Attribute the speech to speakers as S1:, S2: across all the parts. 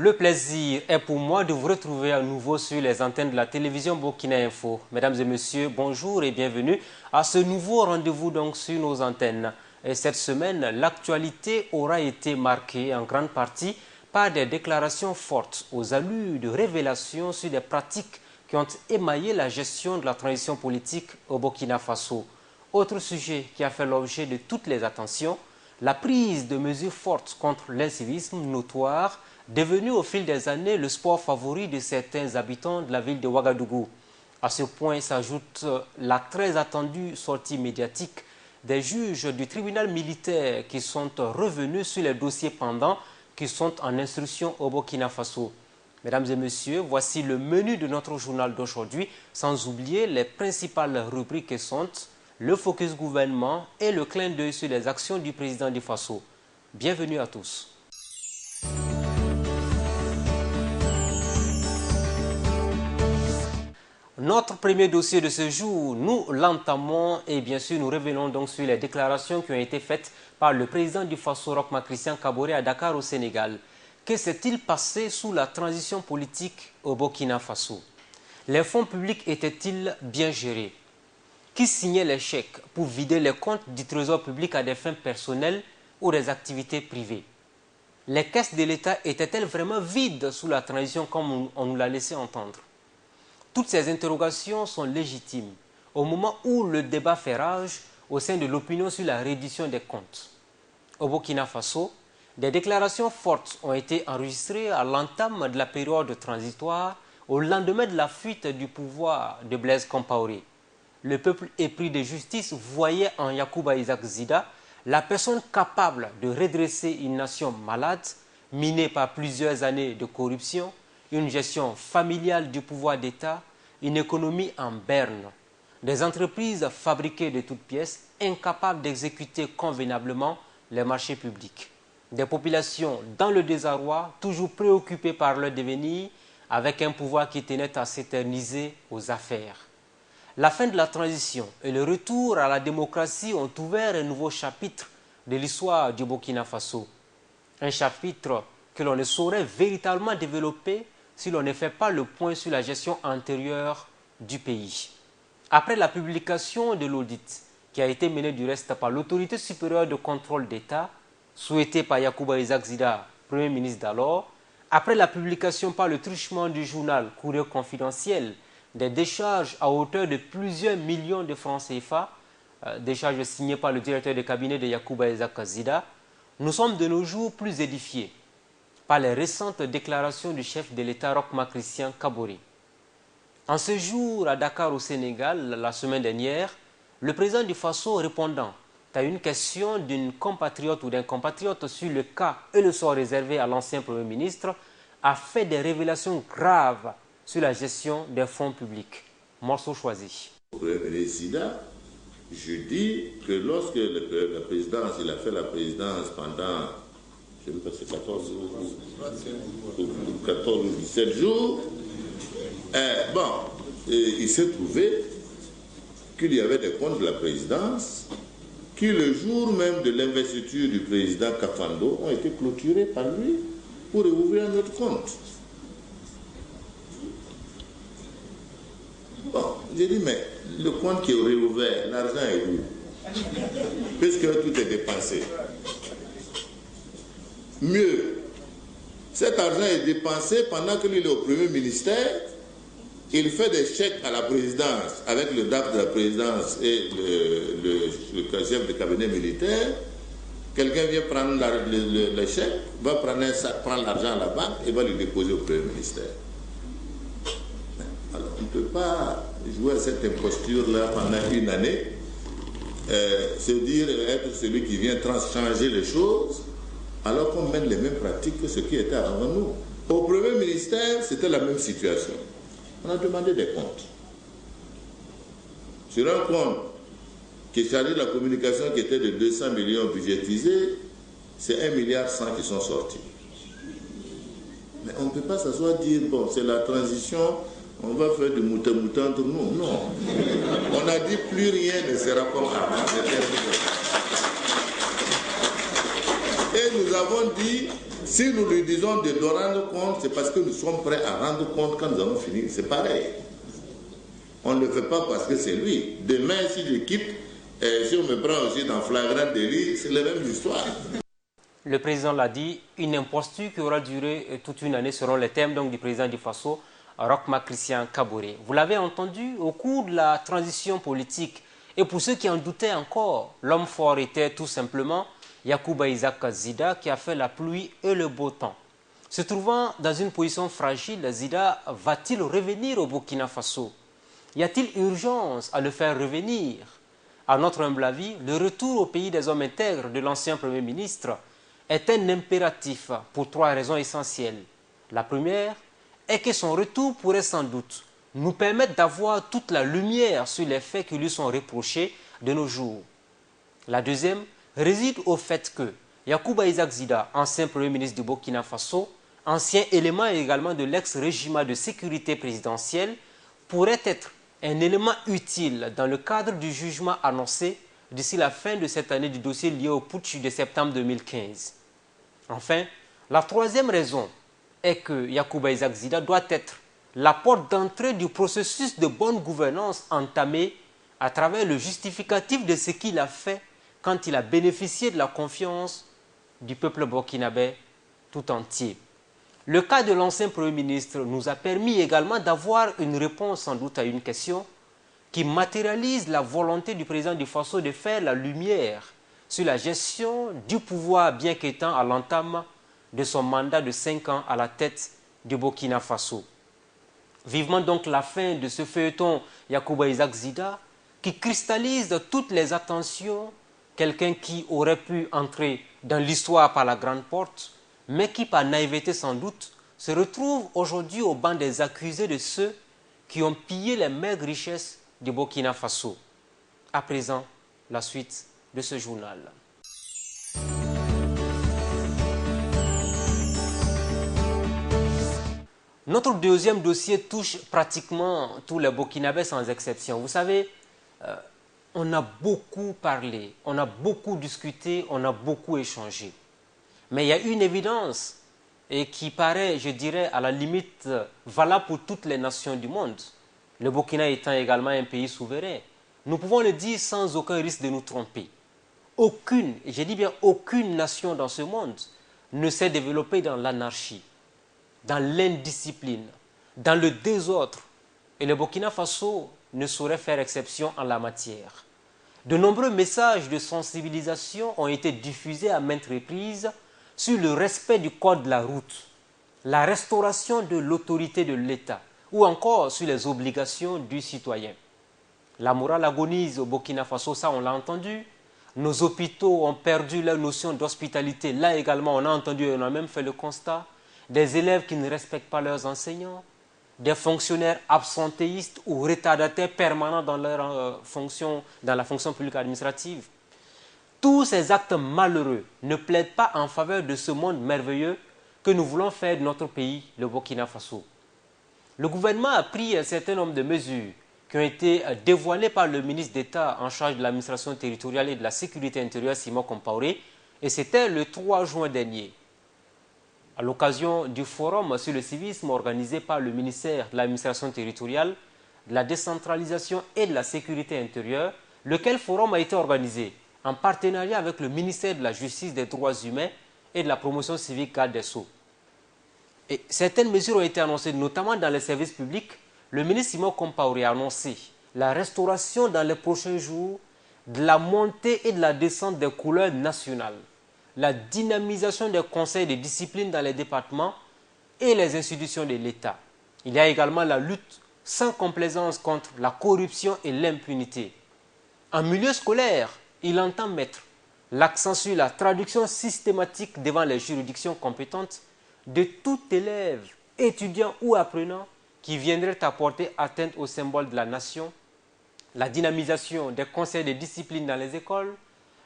S1: Le plaisir est pour moi de vous retrouver à nouveau sur les antennes de la télévision Burkina Info. Mesdames et messieurs, bonjour et bienvenue à ce nouveau rendez-vous donc sur nos antennes. Et cette semaine, l'actualité aura été marquée en grande partie par des déclarations fortes aux allures de révélations sur des pratiques qui ont émaillé la gestion de la transition politique au Burkina Faso. Autre sujet qui a fait l'objet de toutes les attentions, la prise de mesures fortes contre l'incivisme notoire, devenu au fil des années le sport favori de certains habitants de la ville de Ouagadougou. À ce point s'ajoute la très attendue sortie médiatique des juges du tribunal militaire qui sont revenus sur les dossiers pendants qui sont en instruction au Burkina Faso. Mesdames et messieurs, voici le menu de notre journal d'aujourd'hui, sans oublier les principales rubriques qui sont le focus gouvernement et le clin d'œil sur les actions du président du Faso. Bienvenue à tous. Notre premier dossier de ce jour, nous l'entamons et bien sûr nous revenons donc sur les déclarations qui ont été faites par le président du Faso, Roch-Marc Christian Kaboré, à Dakar au Sénégal. Que s'est-il passé sous la transition politique au Burkina Faso? Les fonds publics étaient-ils bien gérés? Qui signait les chèques pour vider les comptes du trésor public à des fins personnelles ou des activités privées? Les caisses de l'État étaient-elles vraiment vides sous la transition comme on nous l'a laissé entendre? Toutes ces interrogations sont légitimes au moment où le débat fait rage au sein de l'opinion sur la reddition des comptes. Au Burkina Faso, des déclarations fortes ont été enregistrées à l'entame de la période transitoire au lendemain de la fuite du pouvoir de Blaise Compaoré. Le peuple épris de justice voyait en Yacouba Isaac Zida la personne capable de redresser une nation malade, minée par plusieurs années de corruption, une gestion familiale du pouvoir d'État, une économie en berne, des entreprises fabriquées de toutes pièces, incapables d'exécuter convenablement les marchés publics, des populations dans le désarroi, toujours préoccupées par leur devenir, avec un pouvoir qui tenait à s'éterniser aux affaires. La fin de la transition et le retour à la démocratie ont ouvert un nouveau chapitre de l'histoire du Burkina Faso. Un chapitre que l'on ne saurait véritablement développer si l'on ne fait pas le point sur la gestion antérieure du pays. Après la publication de l'audit, qui a été menée du reste par l'autorité supérieure de contrôle d'État, souhaitée par Yacouba Isaac Zida, Premier ministre d'alors, après la publication par le truchement du journal Courrier confidentiel des décharges à hauteur de plusieurs millions de francs CFA, décharges signées par le directeur de cabinet de Yacouba Isaac Zida, nous sommes de nos jours plus édifiés par les récentes déclarations du chef de l'État Roch-Marc Christian Kaboré. En ce jour à Dakar au Sénégal, la semaine dernière, le président du Faso répondant à une question d'une compatriote ou d'un compatriote sur le cas et le sort réservé à l'ancien Premier ministre a fait des révélations graves sur la gestion des fonds publics. Morceau choisi.
S2: Au Premier ministre Zida, je dis que lorsque la présidence, il a fait la présidence pendant, je ne sais pas, c'est 14 ou 17 jours, il s'est trouvé qu'il y avait des comptes de la présidence qui, le jour même de l'investiture du président Kafando, ont été clôturés par lui pour rouvrir un autre compte. Bon, j'ai dit, mais le compte qui est réouvert, l'argent est où? Puisque tout est dépensé. Mieux, cet argent est dépensé pendant qu'il est au Premier ministère, il fait des chèques à la présidence avec le DAF de la présidence et le chef de cabinet militaire. Quelqu'un vient prendre le chèque, va prendre un sac, prendre l'argent à la banque et va le déposer au Premier ministère. Alors, on ne peut pas jouer à cette imposture-là pendant une année, se dire être celui qui vient changer les choses, alors qu'on mène les mêmes pratiques que ce qui était avant nous. Au Premier ministère, c'était la même situation. On a demandé des comptes. Sur un compte qui chargeait la communication qui était de 200 millions budgétisés, c'est 1,1 milliard qui sont sortis. Mais on ne peut pas s'asseoir dire, bon, c'est la transition, on va faire du mouton-mouton entre nous. Non. On a dit plus rien ne sera comme avant. Et nous avons dit, Si nous lui disons de nous rendre compte, c'est parce que nous sommes prêts à rendre compte quand nous allons finir. C'est pareil. On ne le fait pas parce que c'est lui. Demain, si je quitte, si on me prend aussi dans flagrant délit, c'est la même histoire.
S1: Le président l'a dit, une imposture qui aura duré toute une année selon les thèmes donc, du président du Faso, Roch-Marc Christian Kaboré. Vous l'avez entendu, au cours de la transition politique, et pour ceux qui en doutaient encore, l'homme fort était tout simplement Yacouba Isaac Zida qui a fait la pluie et le beau temps. Se trouvant dans une position fragile, Zida va-t-il revenir au Burkina Faso? Y a-t-il urgence à le faire revenir? À notre humble avis, le retour au pays des hommes intègres de l'ancien Premier ministre est un impératif pour 3 raisons essentielles. La première est que son retour pourrait sans doute nous permettre d'avoir toute la lumière sur les faits qui lui sont reprochés de nos jours. La deuxième réside au fait que Yacouba Isaac Zida, ancien Premier ministre du Burkina Faso, ancien élément également de l'ex-régime de sécurité présidentielle, pourrait être un élément utile dans le cadre du jugement annoncé d'ici la fin de cette année du dossier lié au putsch de septembre 2015. Enfin, la troisième raison est que Yacouba Isaac Zida doit être la porte d'entrée du processus de bonne gouvernance entamé à travers le justificatif de ce qu'il a fait quand il a bénéficié de la confiance du peuple burkinabé tout entier. Le cas de l'ancien Premier ministre nous a permis également d'avoir une réponse sans doute à une question qui matérialise la volonté du président du Faso de faire la lumière sur la gestion du pouvoir bien qu'étant à l'entame de son mandat de 5 ans à la tête du Burkina Faso. Vivement donc la fin de ce feuilleton Yacouba Isaac Zida qui cristallise toutes les attentions, quelqu'un qui aurait pu entrer dans l'histoire par la grande porte, mais qui par naïveté sans doute se retrouve aujourd'hui au banc des accusés de ceux qui ont pillé les maigres richesses du Burkina Faso. À présent, la suite de ce journal. Notre deuxième dossier touche pratiquement tous les Burkinabés sans exception. Vous savez, on a beaucoup parlé, on a beaucoup discuté, on a beaucoup échangé. Mais il y a une évidence et qui paraît, je dirais, à la limite valable pour toutes les nations du monde. Le Burkina étant également un pays souverain. Nous pouvons le dire sans aucun risque de nous tromper. Aucune, et je dis bien aucune nation dans ce monde ne s'est développée dans l'anarchie, dans l'indiscipline, dans le désordre. Et le Burkina Faso ne saurait faire exception en la matière. De nombreux messages de sensibilisation ont été diffusés à maintes reprises sur le respect du code de la route, la restauration de l'autorité de l'État ou encore sur les obligations du citoyen. La morale agonise au Burkina Faso, ça on l'a entendu. Nos hôpitaux ont perdu leur notion d'hospitalité. Là également, on a entendu, on a même fait le constat. Des élèves qui ne respectent pas leurs enseignants, des fonctionnaires absentéistes ou retardataires permanents dans leur fonction, dans la fonction publique administrative. Tous ces actes malheureux ne plaident pas en faveur de ce monde merveilleux que nous voulons faire de notre pays, le Burkina Faso. Le gouvernement a pris un certain nombre de mesures qui ont été dévoilées par le ministre d'État en charge de l'administration territoriale et de la sécurité intérieure, Simon Compaoré, et c'était le 3 juin dernier. À l'occasion du forum sur le civisme organisé par le ministère de l'administration territoriale, de la décentralisation et de la sécurité intérieure, lequel forum a été organisé en partenariat avec le ministère de la Justice, des Droits humains et de la promotion civique garde des Sceaux. Et certaines mesures ont été annoncées, notamment dans les services publics. Le ministre Simon Compaoré a annoncé la restauration dans les prochains jours de la montée et de la descente des couleurs nationales, la dynamisation des conseils de discipline dans les départements et les institutions de l'État. Il y a également la lutte sans complaisance contre la corruption et l'impunité. En milieu scolaire, il entend mettre l'accent sur la traduction systématique devant les juridictions compétentes de tout élève, étudiant ou apprenant qui viendrait apporter atteinte au symbole de la nation, la dynamisation des conseils de discipline dans les écoles,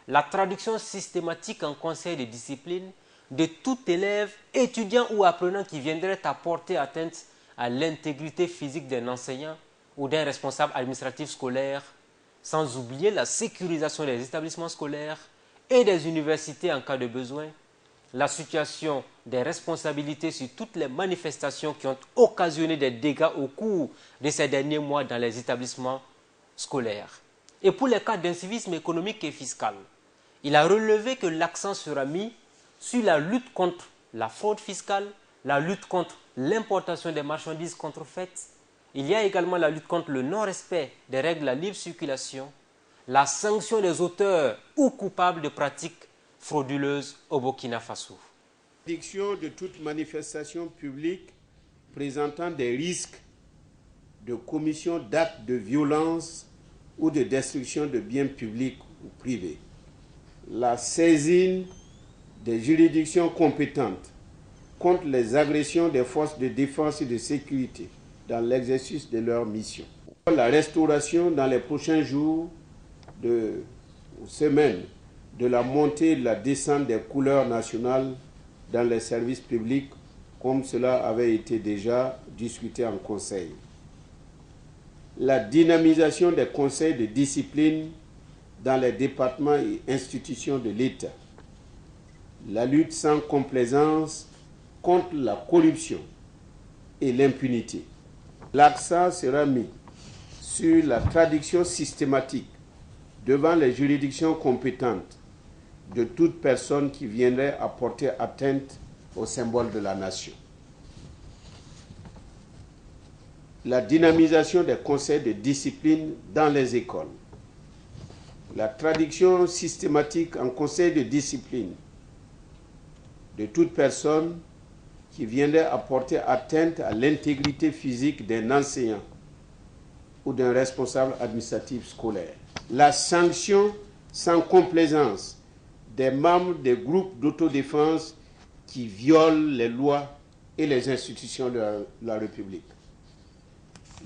S1: la traduction systématique en conseil de discipline de tout élève, étudiant ou apprenant qui viendrait apporter atteinte à l'intégrité physique d'un enseignant ou d'un responsable administratif scolaire, sans oublier la sécurisation des établissements scolaires et des universités en cas de besoin, la situation des responsabilités sur toutes les manifestations qui ont occasionné des dégâts au cours de ces derniers mois dans les établissements scolaires. Et pour les cas d'incivisme économique et fiscal, il a relevé que l'accent sera mis sur la lutte contre la fraude fiscale, la lutte contre l'importation des marchandises contrefaites. Il y a également la lutte contre le non-respect des règles de la libre circulation, la sanction des auteurs ou coupables de pratiques frauduleuses au Burkina Faso.
S3: L'interdiction de toute manifestation publique présentant des risques de commission d'actes de violence ou de destruction de biens publics ou privés. La saisine des juridictions compétentes contre les agressions des forces de défense et de sécurité dans l'exercice de leur mission. La restauration dans les prochains jours ou semaines de la montée et de la descente des couleurs nationales dans les services publics, comme cela avait été déjà discuté en conseil. La dynamisation des conseils de discipline dans les départements et institutions de l'État. La lutte sans complaisance contre la corruption et l'impunité. L'accent sera mis sur la traduction systématique devant les juridictions compétentes de toute personne qui viendrait à porter atteinte au symbole de la nation. La dynamisation des conseils de discipline dans les écoles. La traduction systématique en conseil de discipline de toute personne qui viendrait à porter atteinte à l'intégrité physique d'un enseignant ou d'un responsable administratif scolaire. La sanction sans complaisance des membres des groupes d'autodéfense qui violent les lois et les institutions de la République.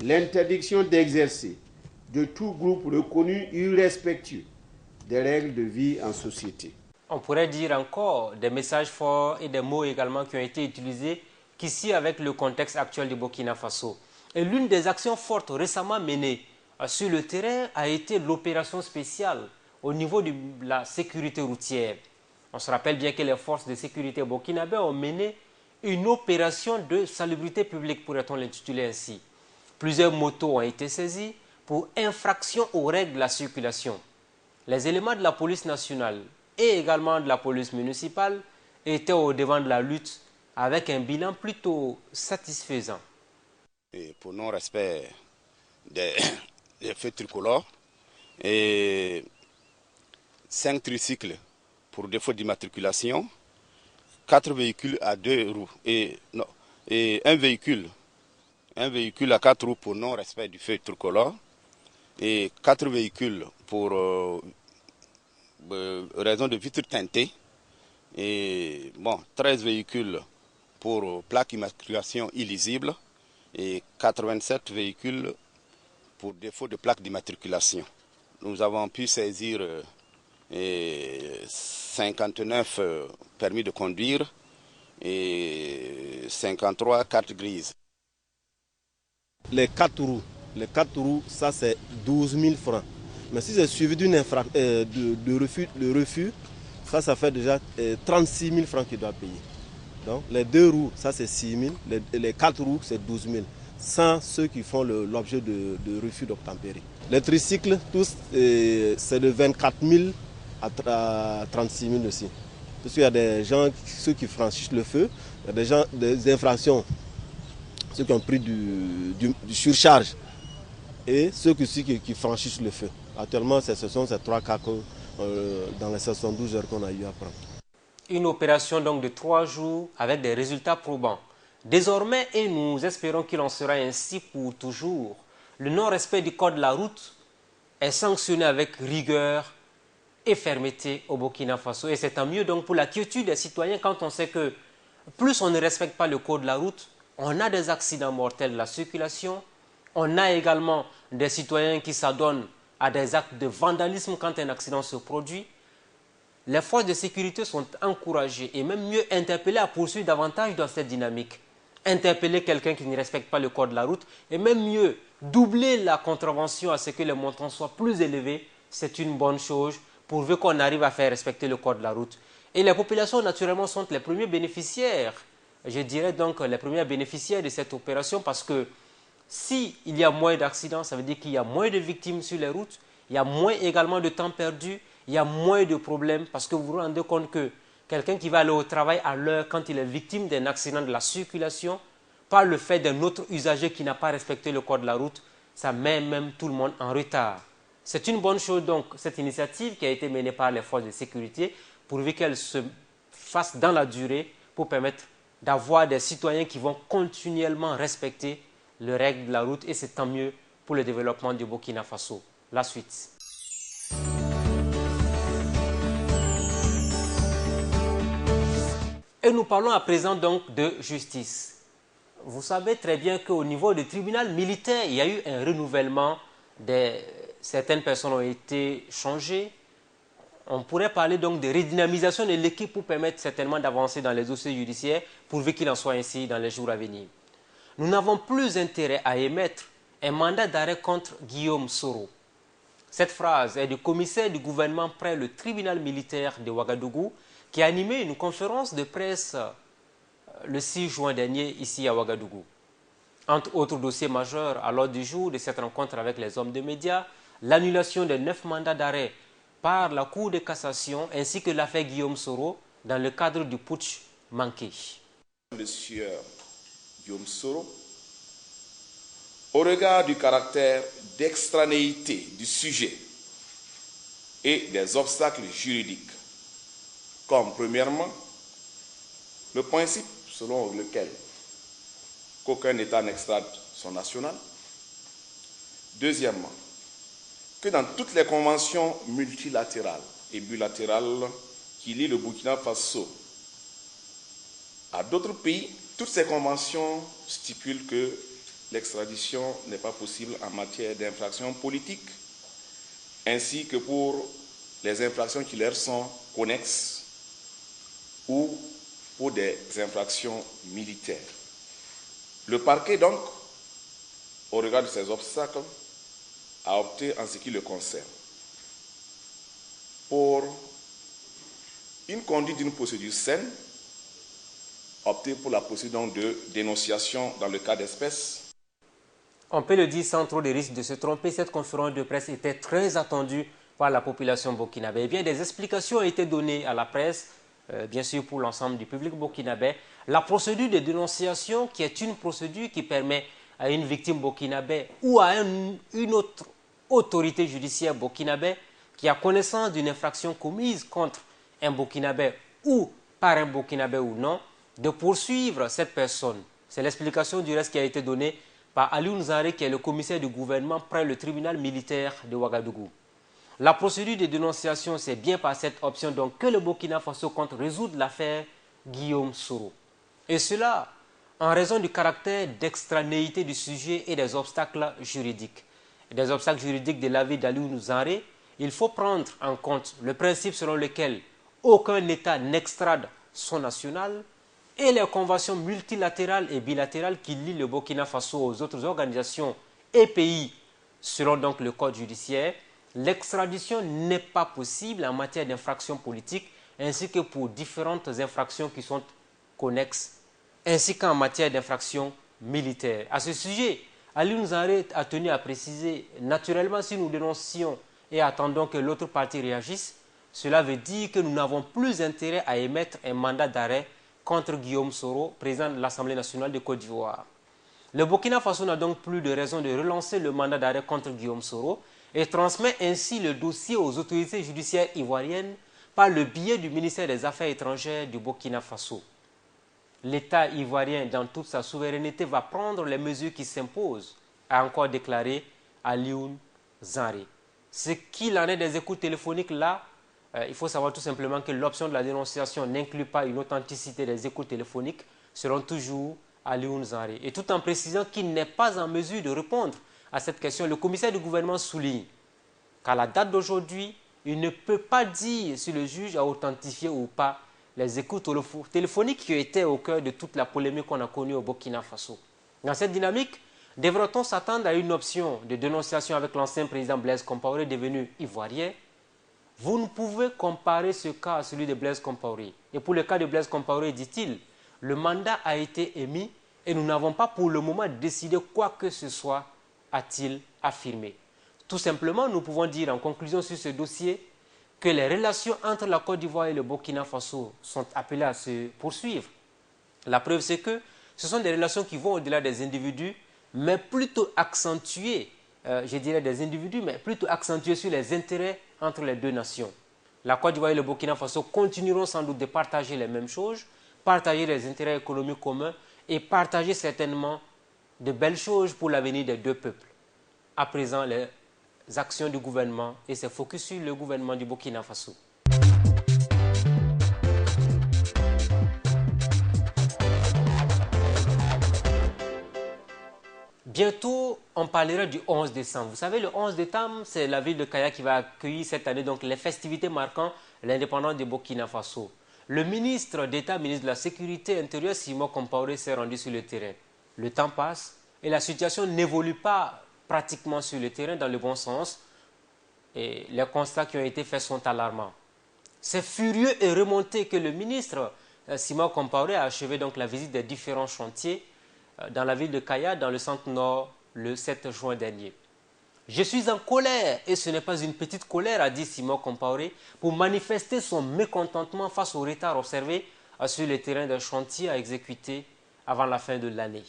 S3: L'interdiction d'exercer de tout groupe reconnu irrespectueux des règles de vie en société.
S1: On pourrait dire encore des messages forts et des mots également qui ont été utilisés qu'ici avec le contexte actuel du Burkina Faso. Et l'une des actions fortes récemment menées sur le terrain a été l'opération spéciale au niveau de la sécurité routière. On se rappelle bien que les forces de sécurité burkinabées ont mené une opération de salubrité publique, pourrait-on l'intituler ainsi. Plusieurs motos ont été saisies pour infraction aux règles de la circulation. Les éléments de la police nationale et également de la police municipale étaient au devant de la lutte avec un bilan plutôt satisfaisant.
S4: Et pour non-respect des feux tricolores et 5 tricycles pour défaut d'immatriculation, 4 véhicules à 2 roues et un véhicule à 4 roues pour non-respect du feu tricolore et 4 véhicules pour raison de vitres teintées et 13 véhicules pour plaque d'immatriculation illisible et 87 véhicules pour défaut de plaque d'immatriculation. Nous avons pu saisir 59 permis de conduire et 53 cartes grises.
S5: Les 4 roues, ça c'est 12 000 francs. Mais si c'est suivi d'une de refus, ça fait déjà 36 000 francs qu'il doit payer. Donc les 2 roues, ça c'est 6 000, les 4 roues c'est 12 000, sans ceux qui font l'objet de refus d'obtempérer. Les tricycles, tous, c'est de 24 000 à 36 000 aussi. Parce qu'il y a des gens, ceux qui franchissent le feu, il y a des gens, des infractions, ceux qui ont pris du surcharge et ceux qui franchissent le feu. Actuellement, ce sont ces 3 cas dans les 72 heures qu'on a eu à prendre.
S1: Une opération donc de 3 jours avec des résultats probants. Désormais, et nous espérons qu'il en sera ainsi pour toujours, le non-respect du code de la route est sanctionné avec rigueur et fermeté au Burkina Faso. Et c'est tant mieux donc pour la quiétude des citoyens quand on sait que plus on ne respecte pas le code de la route, on a des accidents mortels de la circulation, on a également des citoyens qui s'adonnent à des actes de vandalisme quand un accident se produit. Les forces de sécurité sont encouragées et même mieux interpellées à poursuivre davantage dans cette dynamique. Interpeller quelqu'un qui ne respecte pas le code de la route et même mieux doubler la contravention à ce que les montants soient plus élevés, c'est une bonne chose pourvu qu'on arrive à faire respecter le code de la route. Et les populations, naturellement, sont les premiers bénéficiaires, je dirais donc les premiers bénéficiaires de cette opération parce que s'il y a moins d'accidents, ça veut dire qu'il y a moins de victimes sur les routes, il y a moins également de temps perdu, il y a moins de problèmes parce que vous vous rendez compte que quelqu'un qui va aller au travail à l'heure quand il est victime d'un accident de la circulation, par le fait d'un autre usager qui n'a pas respecté le code de la route, ça met même tout le monde en retard. C'est une bonne chose donc, cette initiative qui a été menée par les forces de sécurité, pourvu qu'elle se fasse dans la durée pour permettre d'avoir des citoyens qui vont continuellement respecter les règles de la route et c'est tant mieux pour le développement du Burkina Faso. La suite. Et nous parlons à présent donc de justice. Vous savez très bien qu'au niveau du tribunal militaire, il y a eu un renouvellement. Certaines personnes ont été changées. On pourrait parler donc de redynamisation de l'équipe pour permettre certainement d'avancer dans les dossiers judiciaires, pourvu qu'il en soit ainsi dans les jours à venir. Nous n'avons plus intérêt à émettre un mandat d'arrêt contre Guillaume Soro. Cette phrase est du commissaire du gouvernement près le tribunal militaire de Ouagadougou qui a animé une conférence de presse le 6 juin dernier ici à Ouagadougou. Entre autres dossiers majeurs à l'ordre du jour de cette rencontre avec les hommes de médias, l'annulation des 9 mandats d'arrêt par la Cour de cassation ainsi que l'affaire Guillaume Soro dans le cadre du putsch manqué.
S6: Monsieur Guillaume Soro, au regard du caractère d'extranéité du sujet et des obstacles juridiques, comme premièrement, le principe selon lequel qu'aucun État n'extrade son national, deuxièmement, que dans toutes les conventions multilatérales et bilatérales qui lient le Burkina Faso à d'autres pays, toutes ces conventions stipulent que l'extradition n'est pas possible en matière d'infractions politiques, ainsi que pour les infractions qui leur sont connexes ou pour des infractions militaires. Le parquet, donc, au regard de ces obstacles, a opté en ce qui le concerne pour une conduite d'une procédure saine, opté pour la procédure de dénonciation dans le cas d'espèce.
S1: On peut le dire sans trop de risque de se tromper, cette conférence de presse était très attendue par la population burkinabé. Eh bien, des explications ont été données à la presse, bien sûr pour l'ensemble du public burkinabé. La procédure de dénonciation, qui est une procédure qui permet à une victime burkinabé ou à une autre autorité judiciaire burkinabé qui a connaissance d'une infraction commise contre un burkinabé ou par un burkinabé ou non, de poursuivre cette personne. C'est l'explication du reste qui a été donnée par Aliou Nzaré, qui est le commissaire du gouvernement près le tribunal militaire de Ouagadougou. La procédure de dénonciation, c'est bien par cette option donc que le Burkina Faso compte résoudre l'affaire Guillaume Soro. Et cela en raison du caractère d'extranéité du sujet et des obstacles juridiques. Des obstacles juridiques de l'avis d'Aliou Nzaré, il faut prendre en compte le principe selon lequel aucun État n'extrade son national et les conventions multilatérales et bilatérales qui lient le Burkina Faso aux autres organisations et pays selon donc le code judiciaire. L'extradition n'est pas possible en matière d'infractions politiques ainsi que pour différentes infractions qui sont connexes ainsi qu'en matière d'infractions militaires. À ce sujet, Aliou Nzaré a tenu à préciser, naturellement si nous dénoncions et attendons que l'autre partie réagisse, cela veut dire que nous n'avons plus intérêt à émettre un mandat d'arrêt contre Guillaume Soro, président de l'Assemblée nationale de Côte d'Ivoire. Le Burkina Faso n'a donc plus de raison de relancer le mandat d'arrêt contre Guillaume Soro et transmet ainsi le dossier aux autorités judiciaires ivoiriennes par le biais du ministère des Affaires étrangères du Burkina Faso. L'État ivoirien, dans toute sa souveraineté, va prendre les mesures qui s'imposent, a encore déclaré Aliou Nzaré. Ce qu'il en est des écoutes téléphoniques là, il faut savoir tout simplement que l'option de la dénonciation n'inclut pas une authenticité des écoutes téléphoniques, selon toujours Aliou Nzaré. Et tout en précisant qu'il n'est pas en mesure de répondre à cette question, le commissaire du gouvernement souligne qu'à la date d'aujourd'hui, il ne peut pas dire si le juge a authentifié ou pas les écoutes téléphoniques qui étaient au cœur de toute la polémique qu'on a connue au Burkina Faso. Dans cette dynamique, devrait-on s'attendre à une option de dénonciation avec l'ancien président Blaise Compaoré devenu ivoirien? Vous ne pouvez comparer ce cas à celui de Blaise Compaoré. Et pour le cas de Blaise Compaoré, dit-il, le mandat a été émis et nous n'avons pas pour le moment décidé quoi que ce soit, a-t-il affirmé. Tout simplement, nous pouvons dire en conclusion sur ce dossier que les relations entre la Côte d'Ivoire et le Burkina Faso sont appelées à se poursuivre. La preuve, c'est que ce sont des relations qui vont au-delà des individus, mais plutôt accentuées, je dirais des individus, mais plutôt accentuées sur les intérêts entre les deux nations. La Côte d'Ivoire et le Burkina Faso continueront sans doute de partager les mêmes choses, partager les intérêts économiques communs et partager certainement de belles choses pour l'avenir des deux peuples. À présent, les actions du gouvernement et c'est focus sur le gouvernement du Burkina Faso. Bientôt, on parlera du 11 décembre. Vous savez, le 11 décembre, c'est la ville de Kaya qui va accueillir cette année donc, les festivités marquant l'indépendance du Burkina Faso. Le ministre d'État, ministre de la Sécurité intérieure, Simon Compaoré, s'est rendu sur le terrain. Le temps passe et la situation n'évolue pas pratiquement sur le terrain dans le bon sens. Et les constats qui ont été faits sont alarmants. C'est furieux et remonté que le ministre Simon Compaoré a achevé donc la visite des différents chantiers dans la ville de Kaya, dans le centre-nord, le 7 juin dernier. Je suis en colère, et ce n'est pas une petite colère, a dit Simon Compaoré, pour manifester son mécontentement face au retard observé sur le terrain d'un chantier à exécuter avant la fin de l'année.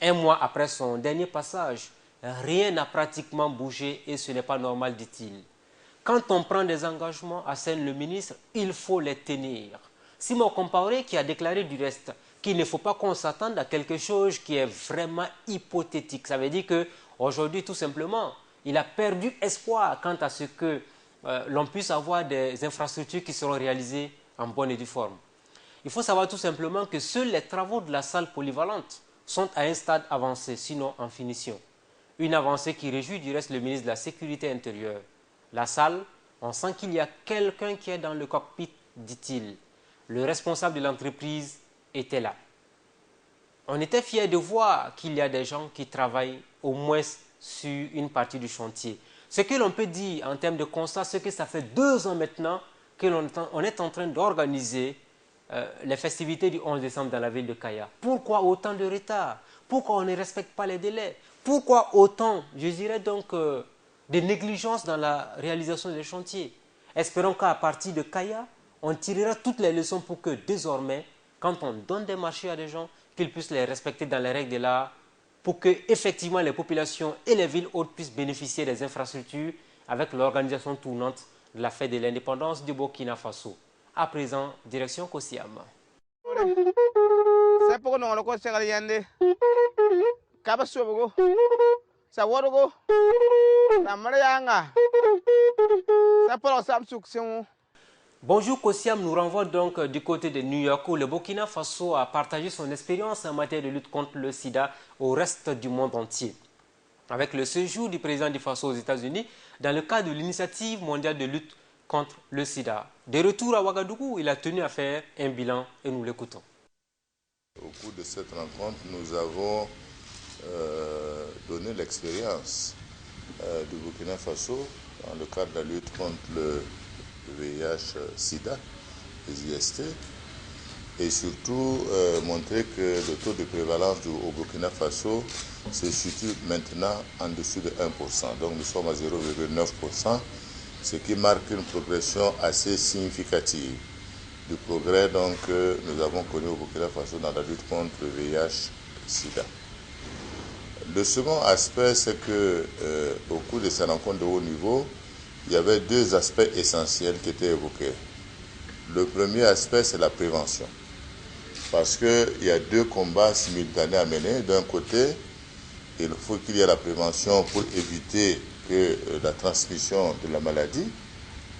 S1: Un mois après son dernier passage, rien n'a pratiquement bougé et ce n'est pas normal, dit-il. Quand on prend des engagements, assène le ministre, il faut les tenir. Simon Compaoré qui a déclaré du reste qu'il ne faut pas qu'on s'attende à quelque chose qui est vraiment hypothétique. Ça veut dire qu'aujourd'hui, tout simplement, il a perdu espoir quant à ce que l'on puisse avoir des infrastructures qui seront réalisées en bonne et due forme. Il faut savoir tout simplement que seuls les travaux de la salle polyvalente sont à un stade avancé, sinon en finition. Une avancée qui réjouit du reste le ministre de la Sécurité intérieure. La salle, on sent qu'il y a quelqu'un qui est dans le cockpit, dit-il. Le responsable de l'entreprise était là. On était fiers de voir qu'il y a des gens qui travaillent au moins sur une partie du chantier. Ce que l'on peut dire en termes de constat, c'est que ça fait 2 ans maintenant que l'on est en train d'organiser les festivités du 11 décembre dans la ville de Kaya. Pourquoi autant de retard? Pourquoi on ne respecte pas les délais? Pourquoi autant, je dirais donc, de négligence dans la réalisation des chantiers? Espérons qu'à partir de Kaya, on tirera toutes les leçons pour que désormais, quand on donne des marchés à des gens, qu'ils puissent les respecter dans les règles de l'art, pour que effectivement les populations et les villes hautes puissent bénéficier des infrastructures avec l'organisation tournante de la fête de l'indépendance du Burkina Faso. À présent, direction Kosiama. Bonjour Kosiam, nous renvoie donc du côté de New York où le Burkina Faso a partagé son expérience en matière de lutte contre le sida au reste du monde entier. Avec le séjour du président du Faso aux États-Unis dans le cadre de l'initiative mondiale de lutte contre le sida. De retour à Ouagadougou, il a tenu à faire un bilan et nous l'écoutons.
S2: Au cours de cette rencontre, nous avons donné l'expérience du Burkina Faso dans le cadre de la lutte contre le VIH-Sida, les IST, et surtout montrer que le taux de prévalence au Burkina Faso se situe maintenant en dessous de 1%. Donc nous sommes à 0,9%, ce qui marque une progression assez significative du progrès que nous avons connu au Burkina Faso dans la lutte contre le VIH-Sida. Le second aspect, c'est qu'au cours de ces rencontres de haut niveau, il y avait 2 aspects essentiels qui étaient évoqués. Le premier aspect, c'est la prévention. Parce qu'il y a 2 combats simultanés à mener. D'un côté, il faut qu'il y ait la prévention pour éviter la transmission de la maladie.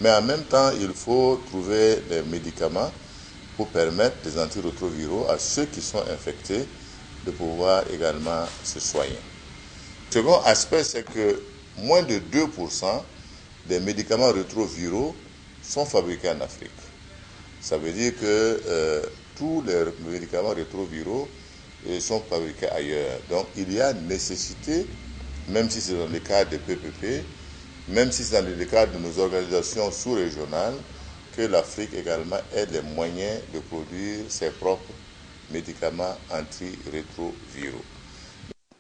S2: Mais en même temps, il faut trouver des médicaments pour permettre des antirétroviraux à ceux qui sont infectés de pouvoir également se soigner. Le second aspect, c'est que moins de 2% des médicaments rétroviraux sont fabriqués en Afrique. Ça veut dire que tous les médicaments rétroviraux sont fabriqués ailleurs. Donc il y a nécessité, même si c'est dans le cadre des PPP, même si c'est dans le cadre de nos organisations sous-régionales, que l'Afrique également ait les moyens de produire ses propres médicaments antirétroviraux.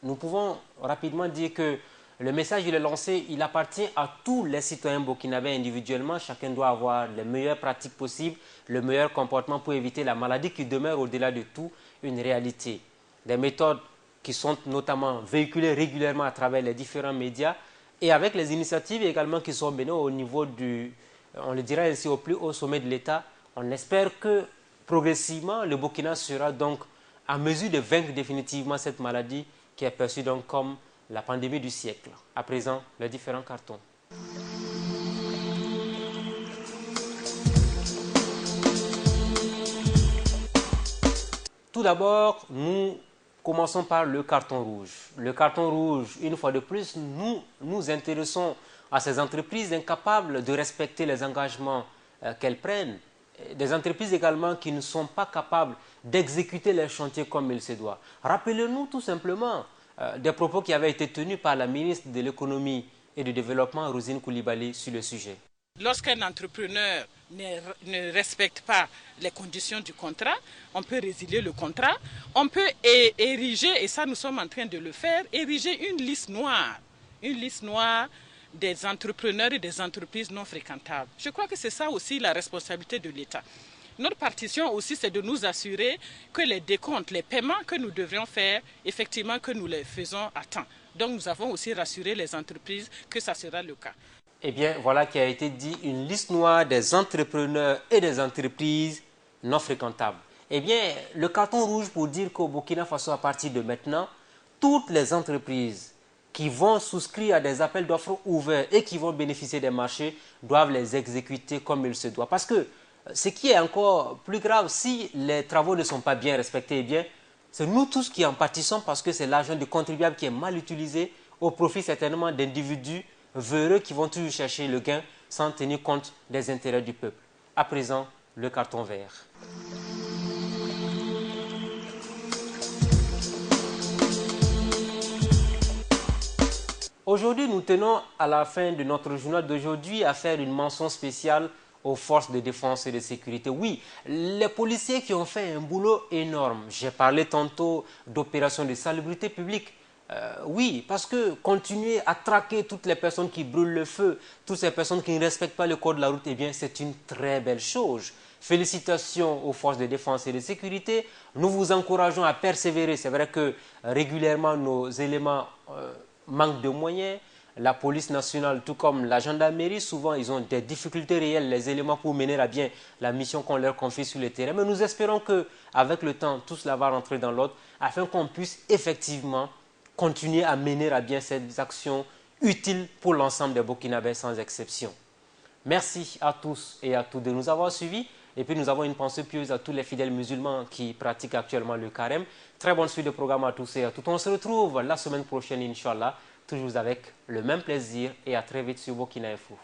S1: Nous pouvons rapidement dire que le message il est lancé, il appartient à tous les citoyens burkinabés individuellement. Chacun doit avoir les meilleures pratiques possibles, le meilleur comportement pour éviter la maladie qui demeure au-delà de tout une réalité. Des méthodes qui sont notamment véhiculées régulièrement à travers les différents médias et avec les initiatives également qui sont menées au niveau du, on le dirait ainsi, au plus haut sommet de l'État. On espère que progressivement le Burkina sera donc en mesure de vaincre définitivement cette maladie qui est perçue donc comme la pandémie du siècle. À présent, les différents cartons. Tout d'abord, nous commençons par le carton rouge. Le carton rouge, une fois de plus, nous nous intéressons à ces entreprises incapables de respecter les engagements qu'elles prennent. Des entreprises également qui ne sont pas capables d'exécuter les chantiers comme il se doit. Rappelez-nous tout simplement des propos qui avaient été tenus par la ministre de l'économie et du développement, Roselyne Coulibaly, sur le sujet.
S7: Lorsqu'un entrepreneur ne respecte pas les conditions du contrat, on peut résilier le contrat, on peut ériger, et ça nous sommes en train de le faire, ériger une liste noire des entrepreneurs et des entreprises non fréquentables. Je crois que c'est ça aussi la responsabilité de l'État. Notre partition aussi, c'est de nous assurer que les décomptes, les paiements que nous devrions faire, effectivement que nous les faisons à temps. Donc nous avons aussi rassuré les entreprises que ça sera le cas.
S1: Eh bien, voilà qui a été dit, une liste noire des entrepreneurs et des entreprises non fréquentables. Eh bien, le carton rouge pour dire qu'au Burkina Faso, à partir de maintenant, toutes les entreprises qui vont souscrire à des appels d'offres ouverts et qui vont bénéficier des marchés doivent les exécuter comme il se doit. Parce que ce qui est encore plus grave, si les travaux ne sont pas bien respectés, eh bien, c'est nous tous qui en pâtissons parce que c'est l'argent du contribuable qui est mal utilisé au profit certainement d'individus véreux qui vont toujours chercher le gain sans tenir compte des intérêts du peuple. À présent, le carton vert. Aujourd'hui, nous tenons à la fin de notre journal d'aujourd'hui à faire une mention spéciale aux forces de défense et de sécurité. Oui, les policiers qui ont fait un boulot énorme. J'ai parlé tantôt d'opérations de salubrité publique. Oui, parce que continuer à traquer toutes les personnes qui brûlent le feu, toutes ces personnes qui ne respectent pas le code de la route, eh bien, c'est une très belle chose. Félicitations aux forces de défense et de sécurité. Nous vous encourageons à persévérer. C'est vrai que régulièrement, nos éléments manquent de moyens. La police nationale, tout comme la gendarmerie, souvent, ils ont des difficultés réelles, les éléments pour mener à bien la mission qu'on leur confie sur le terrain. Mais nous espérons qu'avec le temps, tout cela va rentrer dans l'ordre afin qu'on puisse effectivement continuer à mener à bien ces actions utiles pour l'ensemble des Burkinabés sans exception. Merci à tous et à toutes de nous avoir suivis. Et puis nous avons une pensée pieuse à tous les fidèles musulmans qui pratiquent actuellement le carême. Très bonne suite de programme à tous et à toutes. On se retrouve la semaine prochaine, Inch'Allah, toujours avec le même plaisir et à très vite sur Burkina Info.